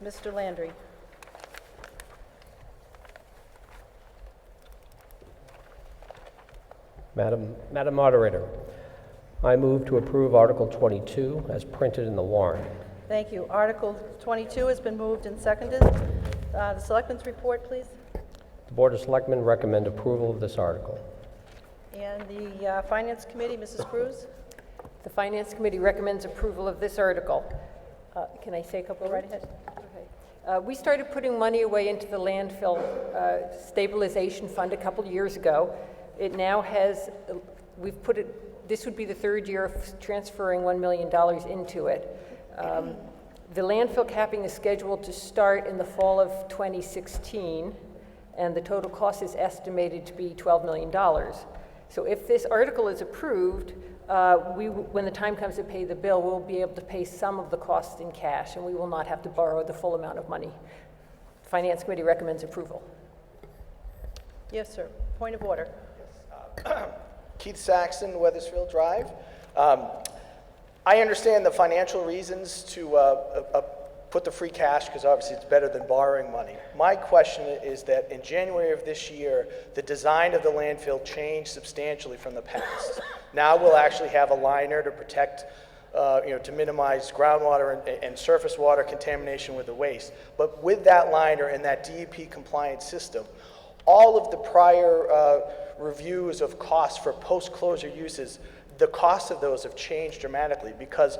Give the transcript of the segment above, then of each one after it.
Mr. Landry. Madam Moderator, I move to approve Article 22 as printed in the warrant. Thank you. Article 22 has been moved and seconded. The Selectmen's report, please. The Board of Selectmen recommend approval of this article. And the Finance Committee, Mrs. Cruz. The Finance Committee recommends approval of this article. Can I say a couple Go right words? ahead. We started putting money away into the landfill stabilization fund a couple years ago. It now has, we've put it, this would be the third year of transferring $1 million into it. The landfill capping is scheduled to start in the fall of 2016, and the total cost is estimated to be $12 million. So if this article is approved, when the time comes to pay the bill, we'll be able to pay some of the costs in cash, and we will not have to borrow the full amount of money. The Finance Committee recommends approval. Yes, sir. Point of order. Keith Saxon, Weathersfield Drive. I understand the financial reasons to put the free cash, because obviously it's better than borrowing money. My question is that in January of this year, the design of the landfill changed substantially from the past. Now we'll actually have a liner to protect, to minimize groundwater and surface water contamination with the waste. But with that liner and that DEP compliant system, all of the prior reviews of costs for post-closure uses, the costs of those have changed dramatically because,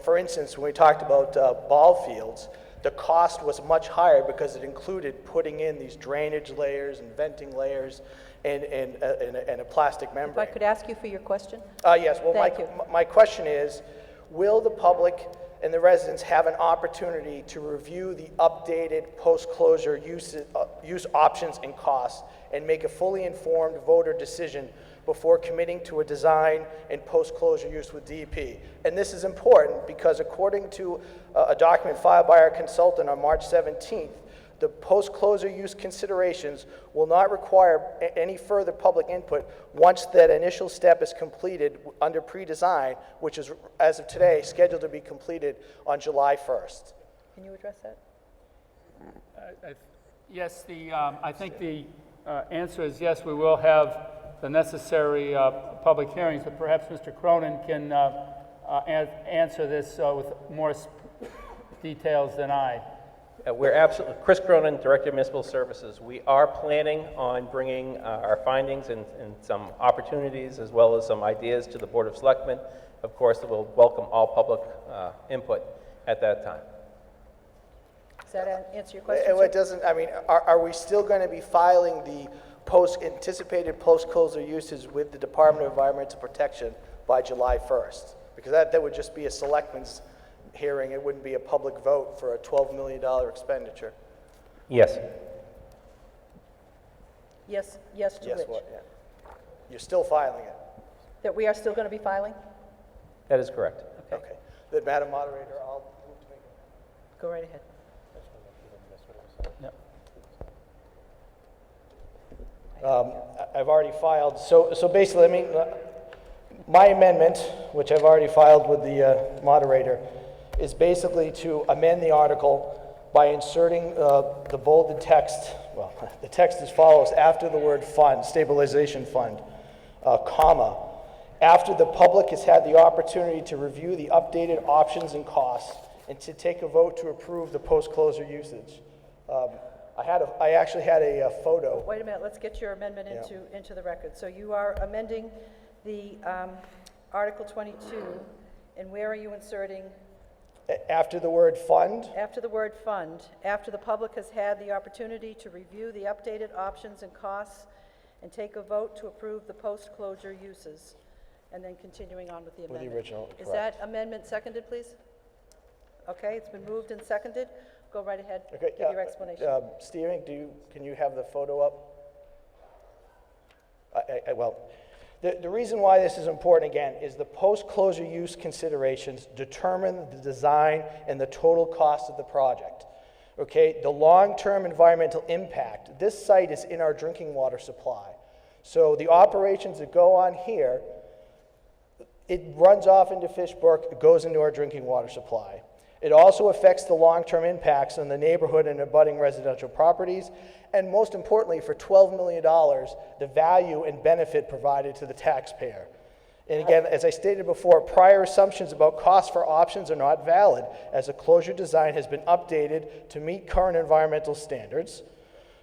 for instance, when we talked about ball fields, the cost was much higher because it included putting in these drainage layers and venting layers and a plastic membrane. If I could ask you for your question? Yes. Well, Thank you. my question is, will the public and the residents have an opportunity to review the updated post-closure use options and costs and make a fully informed voter decision before committing to a design and post-closure use with DEP? And this is important because according to a document filed by our consultant on March 17th, the post-closure use considerations will not require any further public input once that initial step is completed under pre-design, which is, as of today, scheduled to be completed on July 1st. Can you address that? Yes, I think the answer is yes, we will have the necessary public hearings, but perhaps Mr. Cronin can answer this with more details than I. We're absolutely, Chris Cronin, Director of Municipal Services. We are planning on bringing our findings and some opportunities as well as some ideas to the Board of Selectmen. Of course, we'll welcome all public input at that time. Does that answer your question? It doesn't, are we still going to be filing the anticipated post-closure uses with the Department of Environmental Protection by July 1st? Because that would just be a selectmen's hearing. It wouldn't be a public vote for a $12 million expenditure. Yes. Yes to Yes, which? what? Yeah. You're still filing it? That we are still going to be filing? That is correct. Okay. Then, Madam Moderator, I'll move to make it. Go right ahead. I've already filed. So basically, my amendment, which I've already filed with the moderator, is basically to amend the article by inserting the bolded text. Well, the text as follows: after the word fund, stabilization fund, comma, after the public has had the opportunity to review the updated options and costs and to take a vote to approve the post-closure usage. I actually had a photo. Wait a minute, let's get your amendment into the record. So you are amending the Article 22, and where are you inserting? After the word fund? After the word fund, after the public has had the opportunity to review the updated options and costs and take a vote to approve the post-closure uses, and then continuing on with the amendment. With the original, Is correct. that amendment seconded, please? Okay, it's been moved and seconded. Go right ahead, Okay, give your explanation. Steven, can you have the photo up? Well, the reason why this is important, again, is the post-closure use considerations determine the design and the total cost of the project. Okay, the long-term environmental impact. This site is in our drinking water supply. So the operations that go on here, it runs off into Fishbrook, it goes into our drinking water supply. It also affects the long-term impacts on the neighborhood and abutting residential properties, and most importantly, for $12 million, the value and benefit provided to the taxpayer. And again, as I stated before, prior assumptions about costs for options are not valid, as the closure design has been updated to meet current environmental standards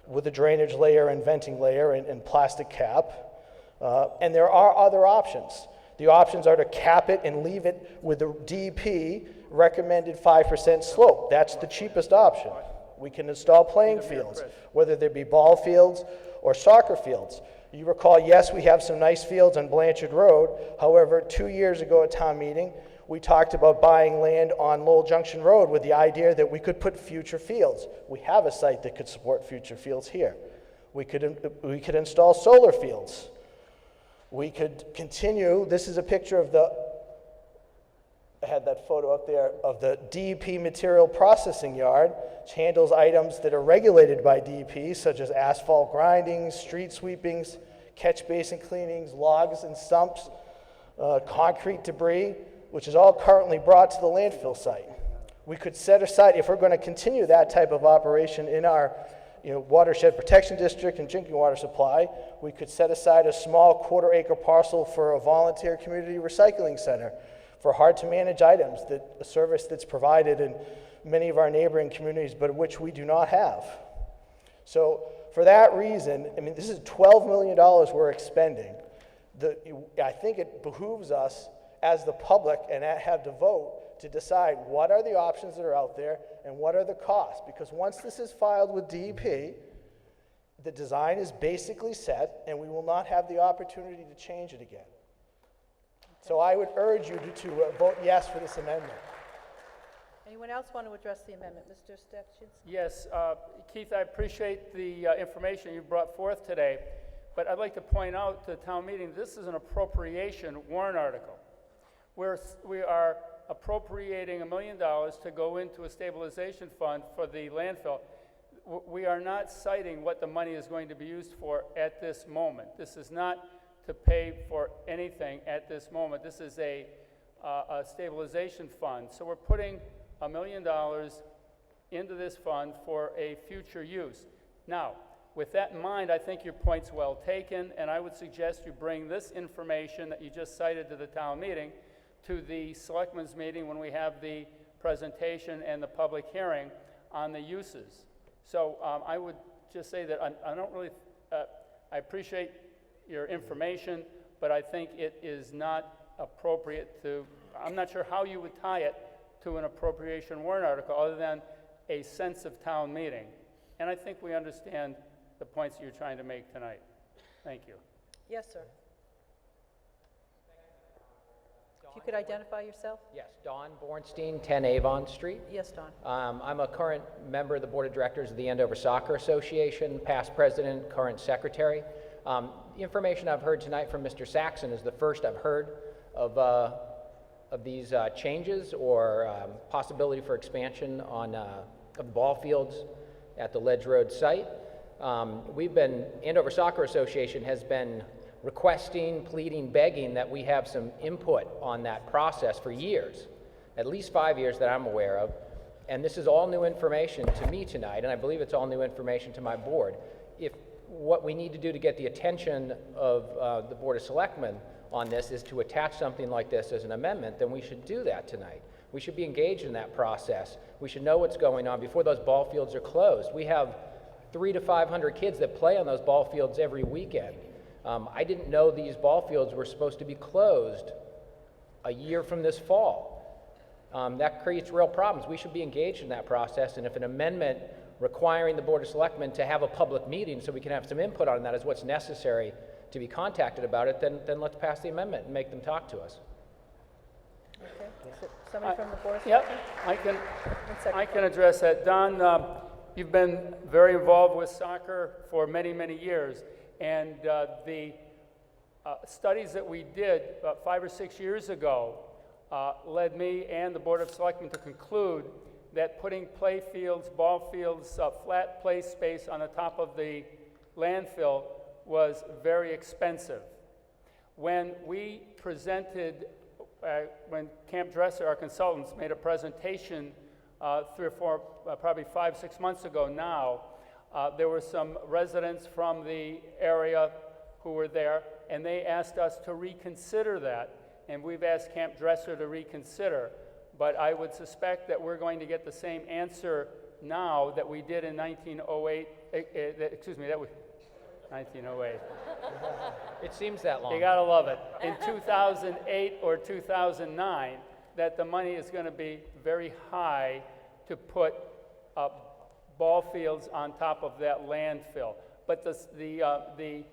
with a drainage layer and venting layer and plastic cap. And there are other options. The options are to cap it and leave it with the DEP recommended 5% slope. That's the cheapest option. We can install playing fields, whether they be ball fields or soccer fields. You recall, yes, we have some nice fields on Blanchard Road. However, 2 years ago at town meeting, we talked about buying land on Lowell Junction Road with the idea that we could put future fields. We have a site that could support future fields here. We could install solar fields. We could continue, this is a picture of I had that photo up there, of the DEP material processing yard, which handles items that are regulated by DEP, such as asphalt grindings, street sweepings, catch basin cleanings, logs and stumps, concrete debris, which is all currently brought to the landfill site. We could set aside, if we're going to continue that type of operation in our watershed protection district and drinking water supply, we could set aside a small quarter-acre parcel for a volunteer community recycling center for hard-to-manage items, a service that's provided in many of our neighboring communities, but which we do not have. So for that reason, I mean, this is $12 million we're expending. I think it behooves us as the public and have to vote to decide what are the options that are out there and what are the costs. Because once this is filed with DEP, the design is basically set and we will not have the opportunity to change it again. So I would urge you to vote yes for this amendment. Anyone else want to address the amendment? Mr. Stepchinsky? Yes, Keith, I appreciate the information you brought forth today, but I'd like to point out to the town meeting, this is an appropriation warrant article. We are appropriating $1 million to go into a stabilization fund for the landfill. We are not citing what the money is going to be used for at this moment. This is not to pay for anything at this moment. This is a stabilization fund. So we're putting $1 million into this fund for a future use. Now, with that in mind, I think your point's well taken, and I would suggest you bring this information that you just cited to the town meeting to the selectmen's meeting when we have the presentation and the public hearing on the uses. So I would just say that I don't really, I appreciate your information, but I think it is not appropriate to, I'm not sure how you would tie it to an appropriation warrant article other than a sense of town meeting. And I think we understand the points you're trying to make tonight. Thank you. Yes, sir. If you could identify yourself? Yes, Don Bornstein, 10 Avon Street. Yes, Don. I'm a current member of the Board of Directors of the Andover Soccer Association, past president, current secretary. The information I've heard tonight from Mr. Saxon is the first I've heard of these changes or possibility for expansion on of ball fields at the Ledge Road site. Andover Soccer Association has been requesting, pleading, begging that we have some input on that process for years, at least 5 years that I'm aware of. And this is all new information to me tonight, and I believe it's all new information to my board. If what we need to do to get the attention of the Board of Selectmen on this is to attach something like this as an amendment, then we should do that tonight. We should be engaged in that process. We should know what's going on before those ball fields are closed. We have 300 to 500 kids that play on those ball fields every weekend. I didn't know these ball fields were supposed to be closed a year from this fall. That creates real problems. We should be engaged in that process, and if an amendment requiring the Board of Selectmen to have a public meeting so we can have some input on that is what's necessary to be contacted about it, then let's pass the amendment and make them talk to us. Okay. So somebody from the board? Yep, I can address that. Don, you've been very involved with soccer for many, many years, and the studies that we did about 5 or 6 years ago led me and the Board of Selectmen to conclude that putting play fields, ball fields, flat play space on the top of the landfill was very expensive. When we presented, when Camp Dresser, our consultants, made a presentation 3 or 4, probably 5, 6 months ago now, there were some residents from the area who were there, and they asked us to reconsider that. And we've asked Camp Dresser to reconsider. But I would suspect that we're going to get the same answer now that we did in 1908, that was 1908. It seems that long. You gotta love it. In 2008 or 2009, that the money is gonna be very high to put ball fields on top of that landfill. But the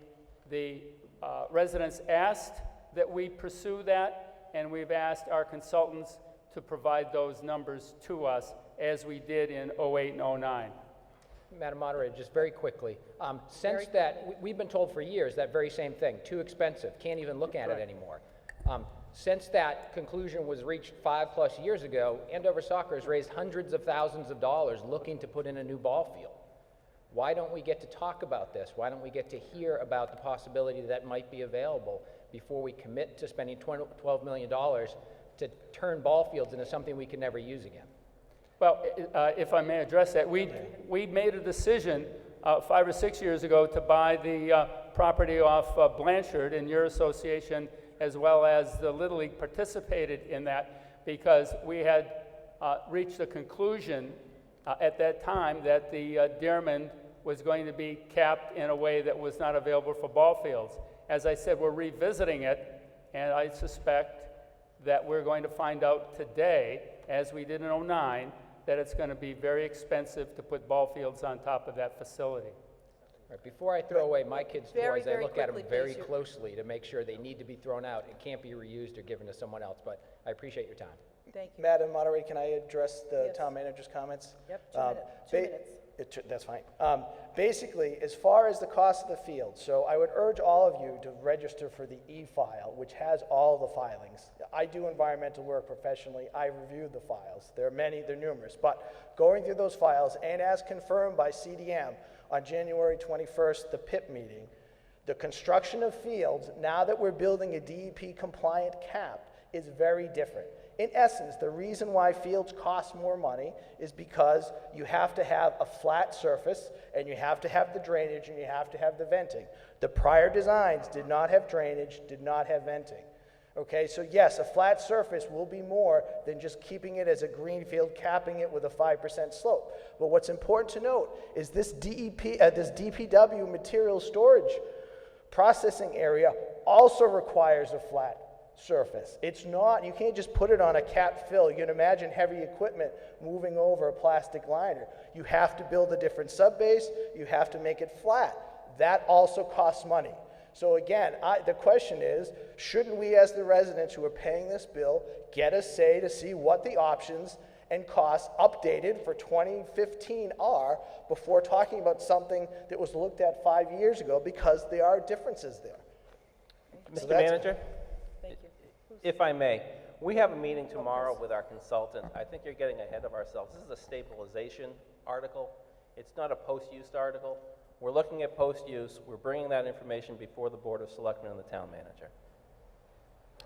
residents asked that we pursue that, and we've asked our consultants to provide those numbers to us as we did in 08 and 09. Madam Moderator, just very quickly, since that, we've been told for years that very same thing, too expensive, can't even look at it anymore. Since that conclusion was reached 5+ years ago, Andover Soccer has raised hundreds of thousands of dollars looking to put in a new ball field. Why don't we get to talk about this? Why don't we get to hear about the possibility that might be available before we commit to spending $12 million to turn ball fields into something we can never use again? Well, if I may address that, we made a decision 5 or 6 years ago to buy the property off Blanchard, and your association as well as the Little League participated in that because we had reached the conclusion at that time that the Dearman was going to be capped in a way that was not available for ball fields. As I said, we're revisiting it, and I suspect that we're going to find out today, as we did in 09, that it's going to be very expensive to put ball fields on top of that facility. All right, before I throw away my kids' Very, toys, I very look at them quickly, very please. closely to make sure they need to be thrown out and can't be reused or given to someone else, but I appreciate your time. Thank you. Madam Moderator, can I address the Yes. town manager's comments? Yep, 2 minutes. That's fine. Basically, as far as the cost of the field, so I would urge all of you to register for the e-file, which has all the filings. I do environmental work professionally. I review the files. There are many, they're numerous. But going through those files, and as confirmed by CDM on January 21st, the PIP meeting, the construction of fields, now that we're building a DEP-compliant cap, is very different. In essence, the reason why fields cost more money is because you have to have a flat surface, and you have to have the drainage, and you have to have the venting. The prior designs did not have drainage, did not have venting. Okay, so yes, a flat surface will be more than just keeping it as a green field, capping it with a 5% slope. But what's important to note is this this DPW material storage processing area also requires a flat surface. It's not, you can't just put it on a cap fill. You can imagine heavy equipment moving over a plastic liner. You have to build a different subbase, you have to make it flat. That also costs money. So again, the question is, shouldn't we as the residents who are paying this bill get a say to see what the options and costs updated for 2015 are before talking about something that was looked at 5 years ago, because there are differences there. Mr. that's- Manager, Thank you. if I may, we have a meeting tomorrow with our consultant. I think you're getting ahead of ourselves. This is a stabilization article. It's not a post-use article. We're looking at post-use. We're bringing that information before the Board of Selectmen and the town manager.